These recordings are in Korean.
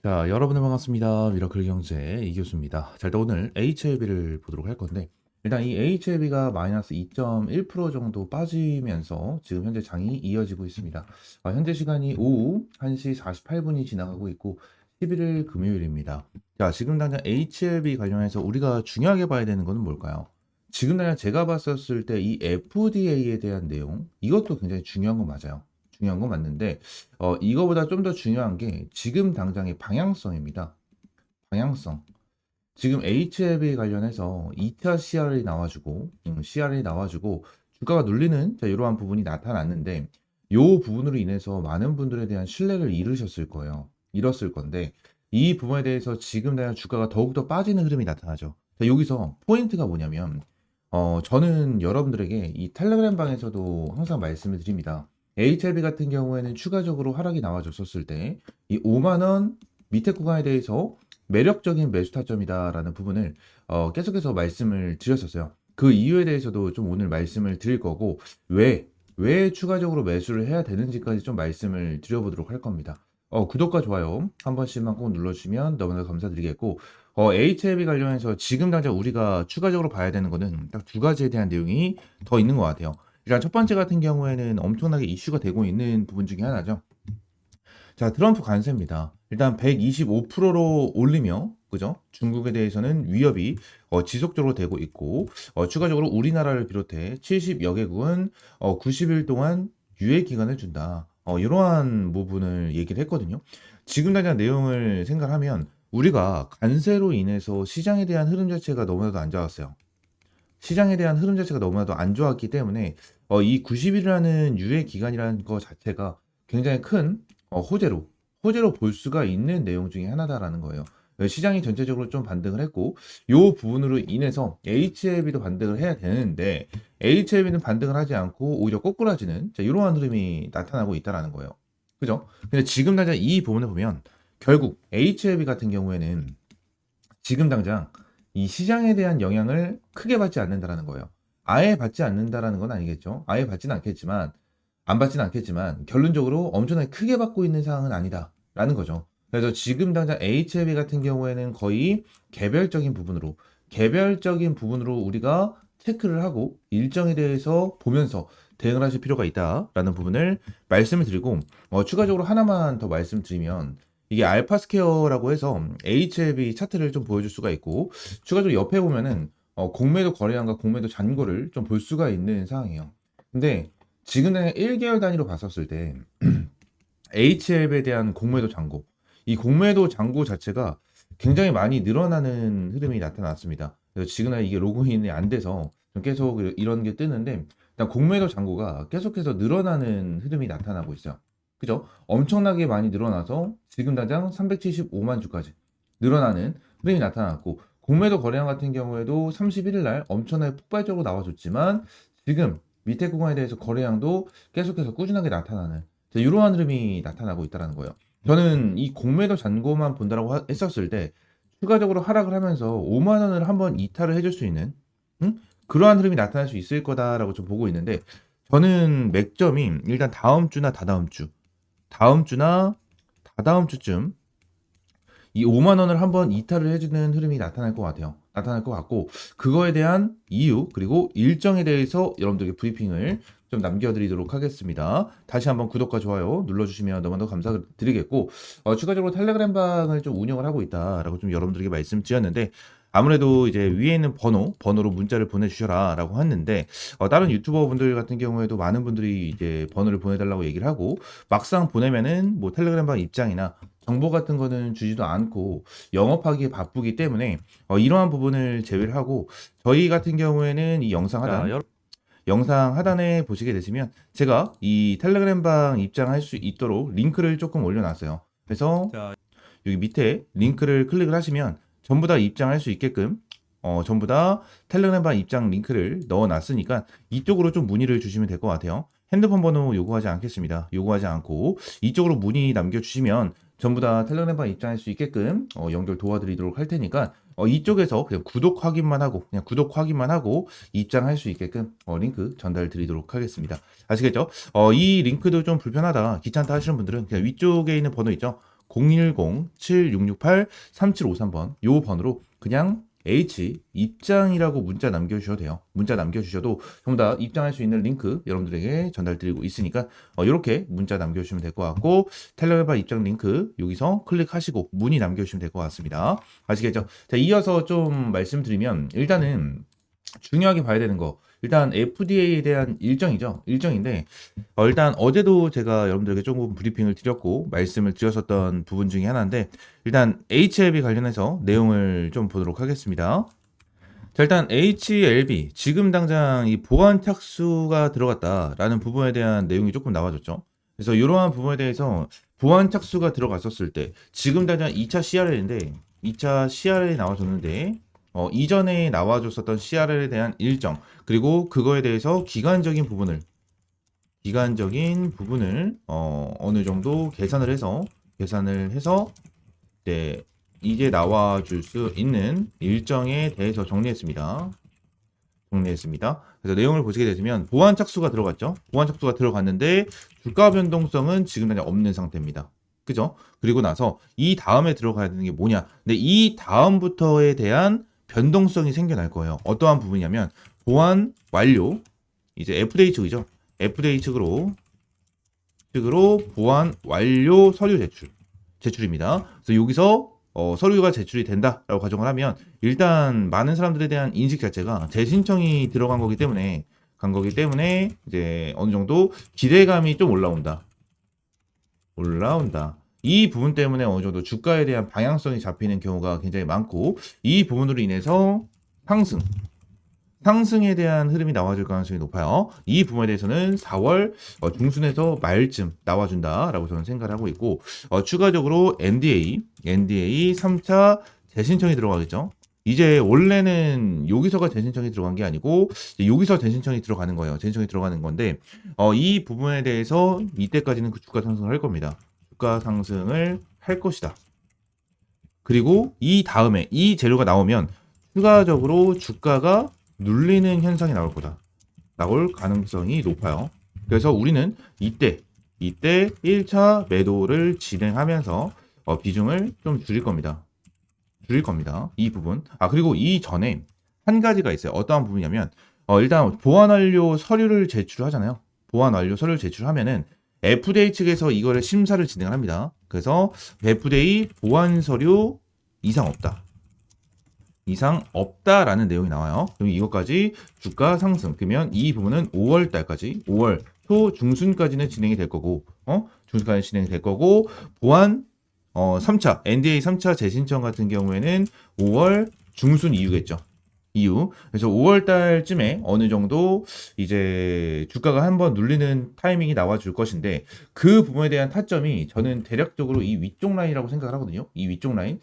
자, 여러분들 반갑습니다. 미라클 경제 이교수입니다. 자, 일단 오늘 HLB를 보도록 할 건데, 일단 이 HLB가 마이너스 2.1% 정도 빠지면서 지금 현재 장이 이어지고 있습니다. 현재 시간이 오후 1시 48분이 지나가고 있고, 11일 금요일입니다. 자, 지금 당장 HLB 관련해서 우리가 중요하게 봐야 되는 것은 뭘까요? 지금 당장 제가 봤었을 때 이 FDA에 대한 내용, 이것도 굉장히 중요한 건 맞아요. 중요한 건 맞는데, 이거보다 좀 더 중요한 게 지금 당장의 방향성입니다. 방향성. 지금 HLB 관련해서 2차 CR이 나와주고, CR이 나와주고, 주가가 눌리는 자, 이러한 부분이 나타났는데, 요 부분으로 인해서 많은 분들에 대한 신뢰를 잃으셨을 거예요. 잃었을 건데, 이 부분에 대해서 지금 당장 주가가 더욱더 빠지는 흐름이 나타나죠. 자, 여기서 포인트가 뭐냐면, 저는 여러분들에게 이 텔레그램 방에서도 항상 말씀을 드립니다. HLB 같은 경우에는 추가적으로 하락이 나와줬었을 때, 이 5만 원 밑에 구간에 대해서 매력적인 매수 타점이다라는 부분을 계속해서 말씀을 드렸었어요. 그 이유에 대해서도 좀 오늘 말씀을 드릴 거고, 왜 추가적으로 매수를 해야 되는지까지 좀 말씀을 드려보도록 할 겁니다. 구독과 좋아요 한 번씩만 꼭 눌러주시면 너무나 감사드리겠고, HLB 관련해서 지금 당장 우리가 추가적으로 봐야 되는 거는 딱 두 가지에 대한 내용이 더 있는 것 같아요. 일단 첫 번째 같은 경우에는 엄청나게 이슈가 되고 있는 부분 중에 하나죠. 자, 트럼프 관세입니다. 일단 125%로 올리며, 그죠? 중국에 대해서는 위협이 지속적으로 되고 있고, 추가적으로 우리나라를 비롯해 70여 개국은 90일 동안 유예 기간을 준다. 이러한 부분을 얘기를 했거든요. 지금 당장 내용을 생각하면 우리가 관세로 인해서 시장에 대한 흐름 자체가 너무나도 안 좋았어요. 시장에 대한 흐름 자체가 너무나도 안 좋았기 때문에 이 90일이라는 유예 기간이라는 것 자체가 굉장히 큰 호재로 볼 수가 있는 내용 중에 하나다라는 거예요. 시장이 전체적으로 좀 반등을 했고 요 부분으로 인해서 HLB도 반등을 해야 되는데 HLB는 반등을 하지 않고 오히려 꼬꾸라지는 자, 이러한 흐름이 나타나고 있다라는 거예요. 그죠? 근데 지금 당장 이 부분을 보면 결국 HLB 같은 경우에는 지금 당장 이 시장에 대한 영향을 크게 받지 않는다라는 거예요. 아예 받지 않는다라는 건 아니겠죠. 아예 받지는 않겠지만, 안 받지는 않겠지만, 결론적으로 엄청나게 크게 받고 있는 상황은 아니다라는 거죠. 그래서 지금 당장 HLB 같은 경우에는 거의 개별적인 부분으로 우리가 체크를 하고 일정에 대해서 보면서 대응을 하실 필요가 있다라는 부분을 말씀을 드리고, 추가적으로 하나만 더 말씀드리면, 이게 알파스퀘어라고 해서 HLB 차트를 좀 보여줄 수가 있고 추가적으로 옆에 보면은 공매도 거래량과 공매도 잔고를 좀 볼 수가 있는 상황이에요. 근데 지금의 1개월 단위로 봤었을 때 HLB에 대한 공매도 잔고, 이 공매도 잔고 자체가 굉장히 많이 늘어나는 흐름이 나타났습니다. 그래서 지금은 이게 로그인이 안 돼서 좀 계속 이런 게 뜨는데 일단 공매도 잔고가 계속해서 늘어나는 흐름이 나타나고 있어요. 그죠? 엄청나게 많이 늘어나서 지금 당장 375만 주까지 늘어나는 흐름이 나타났고 공매도 거래량 같은 경우에도 31일 날 엄청나게 폭발적으로 나와줬지만 지금 밑에 구간에 대해서 거래량도 계속해서 꾸준하게 나타나는 이러한 흐름이 나타나고 있다는 거예요. 저는 이 공매도 잔고만 본다라고 했었을 때 추가적으로 하락을 하면서 5만 원을 한번 이탈을 해줄 수 있는 그러한 흐름이 나타날 수 있을 거다라고 좀 보고 있는데 저는 맥점이 일단 다음 주나 다다음 주쯤 이 5만 원을 한번 이탈을 해주는 흐름이 나타날 것 같아요. 나타날 것 같고 그거에 대한 이유 그리고 일정에 대해서 여러분들에게 브리핑을 좀 남겨드리도록 하겠습니다. 다시 한번 구독과 좋아요 눌러주시면 너무나 감사드리겠고 추가적으로 텔레그램 방을 좀 운영을 하고 있다라고 좀 여러분들에게 말씀드렸는데 아무래도 이제 위에 있는 번호로 문자를 보내주셔라 라고 했는데 다른 유튜버 분들 같은 경우에도 많은 분들이 이제 번호를 보내달라고 얘기를 하고 막상 보내면은 뭐 텔레그램 방 입장이나 정보 같은 거는 주지도 않고 영업하기에 바쁘기 때문에 이러한 부분을 제외를 하고 저희 같은 경우에는 이 영상 하단에 보시게 되시면 제가 이 텔레그램 방 입장할 수 있도록 링크를 조금 올려놨어요. 그래서 여기 밑에 링크를 클릭을 하시면 전부 다 입장할 수 있게끔 전부 다 텔레그램방 입장 링크를 넣어놨으니까 이쪽으로 좀 문의를 주시면 될 것 같아요. 핸드폰 번호 요구하지 않겠습니다. 요구하지 않고 이쪽으로 문의 남겨주시면 전부 다 텔레그램방 입장할 수 있게끔 연결 도와드리도록 할 테니까 이쪽에서 그냥 구독 확인만 하고 입장할 수 있게끔 링크 전달 드리도록 하겠습니다. 아시겠죠? 이 링크도 좀 불편하다, 귀찮다 하시는 분들은 그냥 위쪽에 있는 번호 있죠? 010-7668-3753번 요 번호로 그냥 H 입장이라고 문자 남겨주셔도 돼요. 문자 남겨주셔도 전부 다 입장할 수 있는 링크 여러분들에게 전달드리고 있으니까 이렇게 문자 남겨주시면 될 것 같고 텔레그램 입장 링크 여기서 클릭하시고 문의 남겨주시면 될 것 같습니다. 아시겠죠? 자, 이어서 좀 말씀드리면 일단은 중요하게 봐야 되는 거 일단 FDA에 대한 일정이죠. 일정인데 일단 어제도 제가 여러분들에게 조금 브리핑을 드렸고 말씀을 드렸었던 부분 중에 하나인데 일단 HLB 관련해서 내용을 좀 보도록 하겠습니다. 자, 일단 HLB 지금 당장 이 보안 착수가 들어갔다라는 부분에 대한 내용이 조금 나와줬죠. 그래서 이러한 부분에 대해서 보안 착수가 들어갔었을 때 지금 당장 2차 CRL인데 2차 CRL이 나와줬는데 이전에 나와줬었던 CRL에 대한 일정 그리고 그거에 대해서 기간적인 부분을 어느 정도 계산을 해서 네, 이제 나와줄 수 있는 일정에 대해서 정리했습니다. 그래서 내용을 보시게 되시면 보안 착수가 들어갔죠. 보안 착수가 들어갔는데 주가 변동성은 지금 당장 없는 상태입니다. 그죠? 그리고 나서 이 다음에 들어가야 되는 게 뭐냐? 근데 이 다음부터에 대한 변동성이 생겨날 거예요. 어떠한 부분이냐면 보안 완료 이제 FDA 측이죠. FDA 측으로 보안 완료 서류 제출입니다. 그래서 여기서 서류가 제출이 된다라고 가정을 하면 일단 많은 사람들에 대한 인식 자체가 재신청이 들어간 거기 때문에 이제 어느 정도 기대감이 좀 올라온다. 이 부분 때문에 어느 정도 주가에 대한 방향성이 잡히는 경우가 굉장히 많고 이 부분으로 인해서 상승에 대한 흐름이 나와줄 가능성이 높아요. 이 부분에 대해서는 4월 중순에서 말쯤 나와준다라고 저는 생각을 하고 있고 추가적으로 NDA 3차 재신청이 들어가겠죠. 이제 원래는 여기서가 재신청이 들어간 게 아니고 여기서 재신청이 들어가는 거예요. 재신청이 들어가는 건데 이 부분에 대해서 이때까지는 그 주가 상승을 할 겁니다. 주가 상승을 할 것이다. 그리고 이 다음에 이 재료가 나오면 추가적으로 주가가 눌리는 현상이 나올 거다. 나올 가능성이 높아요. 그래서 우리는 이때 1차 매도를 진행하면서 비중을 좀 줄일 겁니다. 이 부분. 그리고 이 전에 한 가지가 있어요. 어떠한 부분이냐면 일단 보안 완료 서류를 제출하잖아요. 보안 완료 서류를 제출하면은 FDA 측에서 이거를 심사를 진행합니다. 그래서 FDA 보안 서류 이상 없다라는 내용이 나와요. 그럼 이것까지 주가 상승. 그러면 이 부분은 5월 달까지, 5월 초 중순까지는 진행이 될 거고, 중순까지 진행이 될 거고, 보안 3차, NDA 3차 재신청 같은 경우에는 5월 중순 이후겠죠. 그래서 5월 달쯤에 어느 정도 이제 주가가 한번 눌리는 타이밍이 나와줄 것인데 그 부분에 대한 타점이 저는 대략적으로 이 위쪽 라인이라고 생각을 하거든요. 이 위쪽 라인.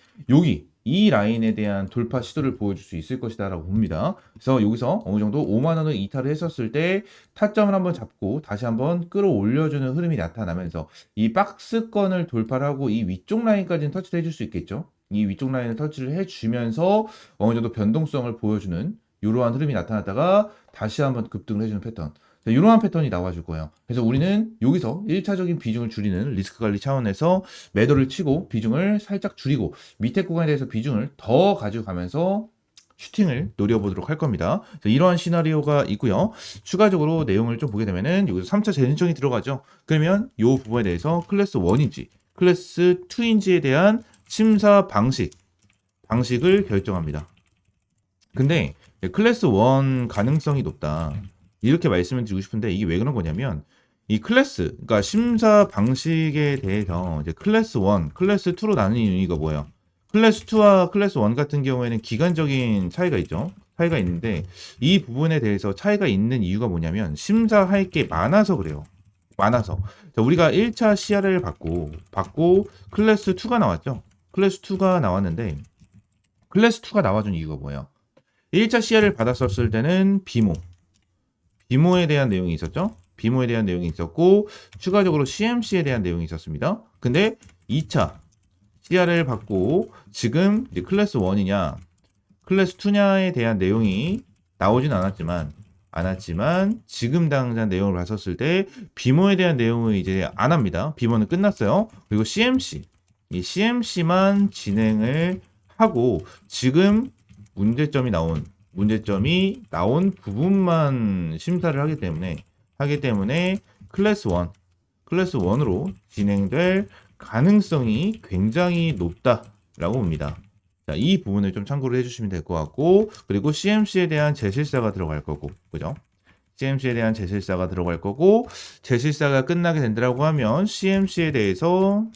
이 라인에 대한 돌파 시도를 보여줄 수 있을 것이다 라고 봅니다. 그래서 여기서 어느 정도 5만 원을 이탈을 했었을 때 타점을 한번 잡고 다시 한번 끌어올려주는 흐름이 나타나면서 이 박스권을 돌파를 하고 이 위쪽 라인까지는 터치를 해줄 수 있겠죠. 이 위쪽 라인을 터치를 해주면서 어느 정도 변동성을 보여주는 이러한 흐름이 나타났다가 다시 한번 급등을 해주는 패턴. 이러한 패턴이 나와줄 거예요. 그래서 우리는 여기서 1차적인 비중을 줄이는 리스크 관리 차원에서 매도를 치고 비중을 살짝 줄이고 밑에 구간에 대해서 비중을 더 가져가면서 슈팅을 노려보도록 할 겁니다. 이러한 시나리오가 있고요. 추가적으로 내용을 좀 보게 되면은 여기서 3차 재신청이 들어가죠. 그러면 이 부분에 대해서 클래스 1인지 클래스 2인지에 대한 심사 방식을 결정합니다. 근데 클래스 1 가능성이 높다. 이렇게 말씀을 드리고 싶은데 이게 왜 그런 거냐면 이 클래스, 그러니까 심사 방식에 대해서 이제 클래스 1, 클래스 2로 나누는 이유가 뭐예요? 클래스 2와 클래스 1 같은 경우에는 기간적인 차이가 있죠. 차이가 있는데 이 부분에 대해서 차이가 있는 이유가 뭐냐면 심사할 게 많아서 그래요. 자, 우리가 1차 CR을 받고 클래스 2가 나왔죠. 클래스 2가 나왔는데 클래스 2가 나와준 이유가 뭐예요? 1차 CR을 받았었을 때는 비모에 대한 내용이 있었죠. 비모에 대한 내용이 있었고 추가적으로 CMC에 대한 내용이 있었습니다. 근데 2차 CR을 받고 지금 이제 클래스 1이냐 클래스 2냐에 대한 내용이 나오진 않았지만 지금 당장 내용을 봤었을 때 비모에 대한 내용을 이제 안 합니다. 비모는 끝났어요. 그리고 CMC 이 CMC만 진행을 하고 지금 문제점이 나온 부분만 심사를 하기 때문에 클래스 1으로 진행될 가능성이 굉장히 높다라고 봅니다. 자, 이 부분을 좀 참고를 해주시면 될 것 같고, 그리고 CMC에 대한 재실사가 들어갈 거고, 그죠? CMC에 대한 재실사가 들어갈 거고, 재실사가 끝나게 된다고 하면 CMC에 대해서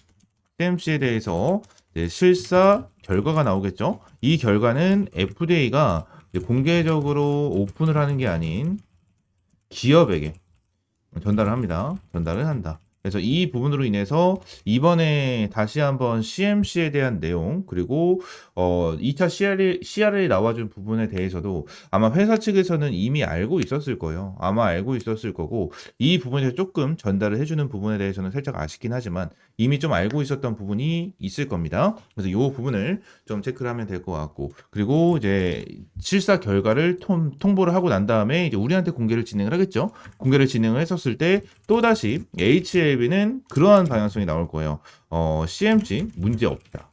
이제 실사 결과가 나오겠죠? 이 결과는 FDA가 공개적으로 오픈을 하는 게 아닌 기업에게 전달을 한다. 그래서 이 부분으로 인해서 이번에 다시 한번 CMC에 대한 내용 그리고 2차 CR에 나와준 부분에 대해서도 아마 회사 측에서는 이미 알고 있었을 거예요. 아마 알고 있었을 거고 이 부분에서 조금 전달을 해주는 부분에 대해서는 살짝 아쉽긴 하지만 이미 좀 알고 있었던 부분이 있을 겁니다. 그래서 이 부분을 좀 체크를 하면 될 것 같고 그리고 이제 실사 결과를 통보를 하고 난 다음에 이제 우리한테 공개를 진행을 하겠죠. 공개를 진행을 했었을 때 또다시 HLB는 그러한 방향성이 나올 거예요. CMC 문제 없다.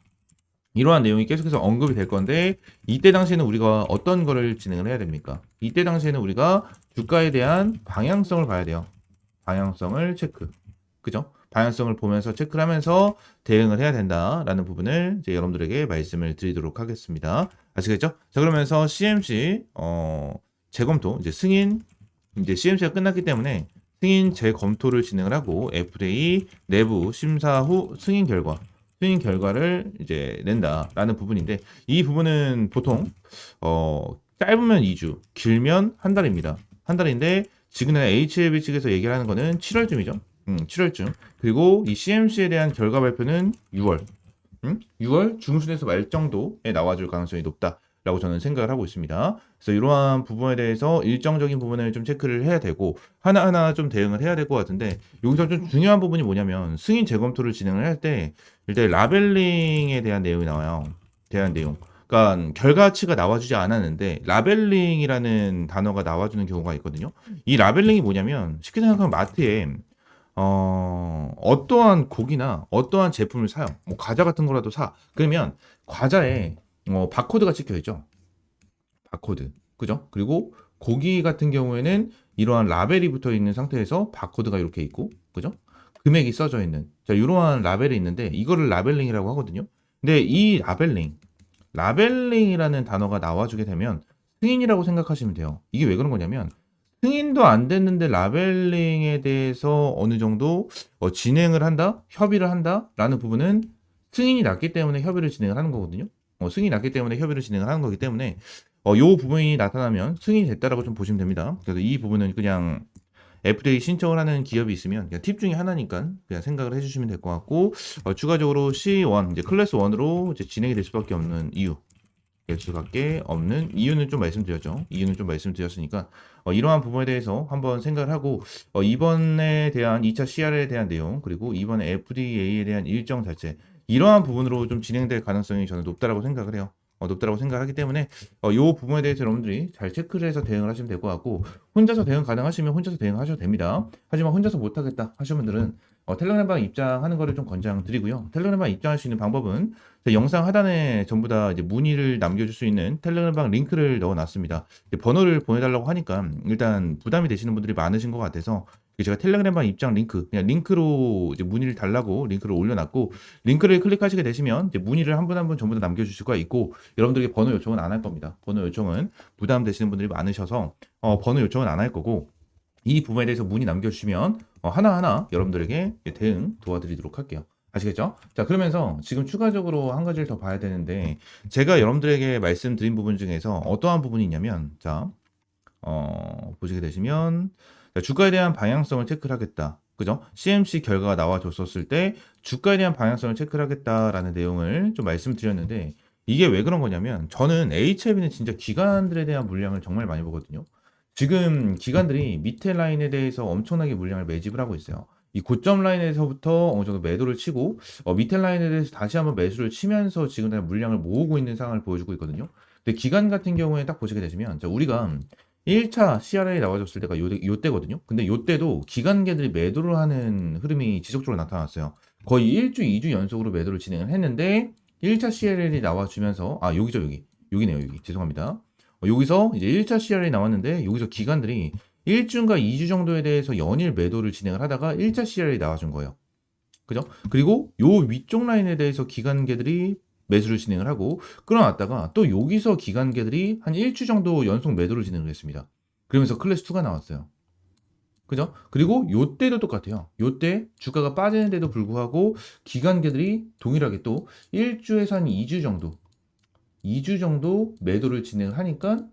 이러한 내용이 계속해서 언급이 될 건데 이때 당시에는 우리가 어떤 거를 진행을 해야 됩니까? 이때 당시에는 우리가 주가에 대한 방향성을 봐야 돼요. 방향성을 체크. 그죠? 방향성을 보면서 체크를 하면서 대응을 해야 된다라는 부분을 이제 여러분들에게 말씀을 드리도록 하겠습니다. 아시겠죠? 자, 그러면서 CMC 재검토 이제 승인 이제 CMC가 끝났기 때문에 승인 재검토를 진행을 하고 FDA 내부 심사 후 승인 결과를 이제 낸다라는 부분인데 이 부분은 보통 짧으면 2주, 길면 한 달입니다. 한 달인데 지금은 HLB 측에서 얘기를 하는 거는 7월쯤이죠. 7월쯤. 그리고 이 CMC에 대한 결과 발표는 6월. 6월 중순에서 말 정도에 나와줄 가능성이 높다라고 저는 생각을 하고 있습니다. 그래서 이러한 부분에 대해서 일정적인 부분을 좀 체크를 해야 되고 하나하나 좀 대응을 해야 될 것 같은데 여기서 좀 중요한 부분이 뭐냐면 승인 재검토를 진행을 할 때 일단 라벨링에 대한 내용이 나와요. 그러니까 결과치가 나와주지 않았는데 라벨링이라는 단어가 나와주는 경우가 있거든요. 이 라벨링이 뭐냐면 쉽게 생각하면 마트에 어떠한 고기나 어떠한 제품을 사요. 뭐 과자 같은 거라도 사. 그러면 과자에 바코드가 찍혀 있죠. 바코드. 그죠? 그리고 고기 같은 경우에는 이러한 라벨이 붙어 있는 상태에서 바코드가 이렇게 있고, 그죠? 금액이 써져 있는. 자, 이러한 라벨이 있는데 이거를 라벨링이라고 하거든요. 근데 이 라벨링이라는 단어가 나와주게 되면 승인이라고 생각하시면 돼요. 이게 왜 그런 거냐면 승인도 안 됐는데 라벨링에 대해서 어느 정도 진행을 한다, 협의를 한다라는 부분은 승인이 났기 때문에 협의를 진행을 하는 거거든요. 승인이 났기 때문에 협의를 진행을 하는 거기 때문에 요 부분이 나타나면 승인이 됐다라고 좀 보시면 됩니다. 그래서 이 부분은 그냥 FDA 신청을 하는 기업이 있으면 그냥 팁 중에 하나니까 그냥 생각을 해주시면 될 것 같고 추가적으로 C1 이제 클래스 1으로 이제 진행이 될 수밖에 없는 이유. 될 수밖에 없는 이유는 좀 말씀드렸죠. 이유는 좀 말씀드렸으니까 이러한 부분에 대해서 한번 생각을 하고 이번에 대한 2차 CR에 대한 내용 그리고 이번에 FDA에 대한 일정 자체 이러한 부분으로 좀 진행될 가능성이 저는 높다라고 생각을 해요. 높다라고 생각하기 때문에 이 부분에 대해서 여러분들이 잘 체크를 해서 대응을 하시면 될 것 같고 혼자서 대응 가능하시면 혼자서 대응하셔도 됩니다. 하지만 혼자서 못하겠다 하시는 분들은 텔레그램방 입장하는 거를 좀 권장드리고요. 텔레그램방 입장할 수 있는 방법은 영상 하단에 전부 다 이제 문의를 남겨줄 수 있는 텔레그램방 링크를 넣어놨습니다. 번호를 보내달라고 하니까 일단 부담이 되시는 분들이 많으신 것 같아서 제가 텔레그램방 입장 링크 그냥 링크로 이제 문의를 달라고 링크를 올려놨고 링크를 클릭하시게 되시면 이제 문의를 한 분 한 분 전부 다 남겨주실 수가 있고 여러분들에게 번호 요청은 안 할 겁니다. 번호 요청은 부담되시는 분들이 많으셔서 번호 요청은 안 할 거고 이 부분에 대해서 문의 남겨주시면 하나하나 여러분들에게 대응 도와드리도록 할게요. 아시겠죠? 자, 그러면서 지금 추가적으로 한 가지를 더 봐야 되는데 제가 여러분들에게 말씀드린 부분 중에서 어떠한 부분이 있냐면 자, 보시게 되시면 자, 주가에 대한 방향성을 체크를 하겠다. 그죠? CMC 결과가 나와줬었을 때 주가에 대한 방향성을 체크를 하겠다라는 내용을 좀 말씀드렸는데 이게 왜 그런 거냐면 저는 HLB는 진짜 기관들에 대한 물량을 정말 많이 보거든요. 지금 기관들이 밑에 라인에 대해서 엄청나게 물량을 매집을 하고 있어요. 이 고점 라인에서부터 어느 정도 매도를 치고 밑에 라인에 대해서 다시 한번 매수를 치면서 지금 물량을 모으고 있는 상황을 보여주고 있거든요. 근데 기관 같은 경우에 딱 보시게 되시면 자, 우리가 1차 CRA 나와줬을 때가 요때거든요. 근데 요때도 기관계들이 매도를 하는 흐름이 지속적으로 나타났어요. 거의 1주, 2주 연속으로 매도를 진행을 했는데 1차 CRL이 나와주면서 여기죠, 여기. 여기네요, 여기. 죄송합니다. 여기서 이제 1차 CRL이 나왔는데 여기서 기관들이 1주인가 2주 정도에 대해서 연일 매도를 진행을 하다가 1차 CRL이 나와준 거예요. 그죠? 그리고 요 위쪽 라인에 대해서 기관계들이 매수를 진행을 하고 끌어놨다가 또 여기서 기관계들이 한 1주 정도 연속 매도를 진행을 했습니다. 그러면서 클래스2가 나왔어요. 그죠? 그리고 요때도 똑같아요. 요때 주가가 빠지는데도 불구하고 기관계들이 동일하게 또 1주에서 한 2주 정도 매도를 진행을 하니까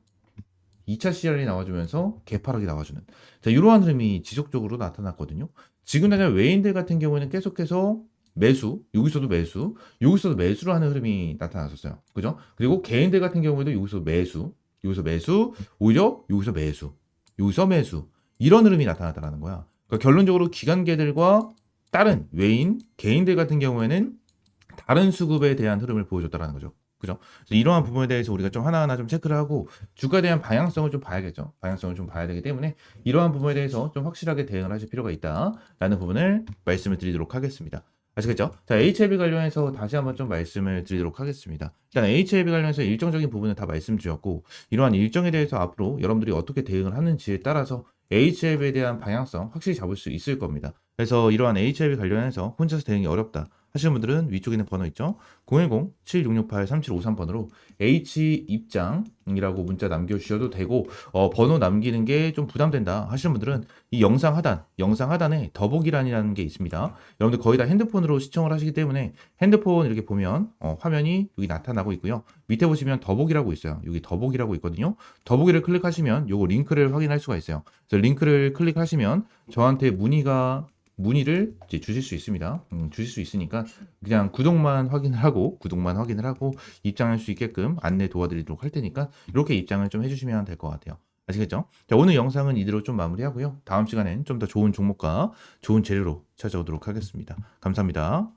2차 CR이 나와주면서 개파락이 나와주는 자, 이러한 흐름이 지속적으로 나타났거든요. 지금 당장 외인들 같은 경우에는 계속해서 매수, 여기서도 매수, 여기서도 매수를 하는 흐름이 나타났었어요. 그죠? 그리고 개인들 같은 경우에도 여기서 매수, 여기서 매수, 오히려 여기서 매수, 여기서 매수 이런 흐름이 나타났다는 거야. 그러니까 결론적으로 기관계들과 다른 외인, 개인들 같은 경우에는 다른 수급에 대한 흐름을 보여줬다는 거죠. 그죠? 그래서 이러한 부분에 대해서 우리가 좀 하나하나 좀 체크를 하고 주가에 대한 방향성을 좀 봐야겠죠. 방향성을 좀 봐야 되기 때문에 이러한 부분에 대해서 좀 확실하게 대응을 하실 필요가 있다라는 부분을 말씀을 드리도록 하겠습니다. 아시겠죠? 자, HLB 관련해서 다시 한번 좀 말씀을 드리도록 하겠습니다. 일단 HLB 관련해서 일정적인 부분은 다 말씀드렸고 이러한 일정에 대해서 앞으로 여러분들이 어떻게 대응을 하는지에 따라서 HLB에 대한 방향성 확실히 잡을 수 있을 겁니다. 그래서 이러한 HLB 관련해서 혼자서 대응이 어렵다 하시는 분들은 위쪽에 있는 번호 있죠? 010-7668-3753번으로 H입장이라고 문자 남겨주셔도 되고 번호 남기는 게 좀 부담된다 하시는 분들은 이 영상 하단에 더보기란이라는 게 있습니다. 여러분들 거의 다 핸드폰으로 시청을 하시기 때문에 핸드폰 이렇게 보면 화면이 여기 나타나고 있고요. 밑에 보시면 더보기라고 있어요. 여기 더보기라고 있거든요. 더보기를 클릭하시면 요거 링크를 확인할 수가 있어요. 그래서 링크를 클릭하시면 저한테 문의를 이제 주실 수 있습니다. 주실 수 있으니까 그냥 구독만 확인을 하고 입장할 수 있게끔 안내 도와드리도록 할 테니까 이렇게 입장을 좀 해주시면 될 것 같아요. 아시겠죠? 자, 오늘 영상은 이대로 좀 마무리하고요. 다음 시간엔 좀 더 좋은 종목과 좋은 재료로 찾아오도록 하겠습니다. 감사합니다.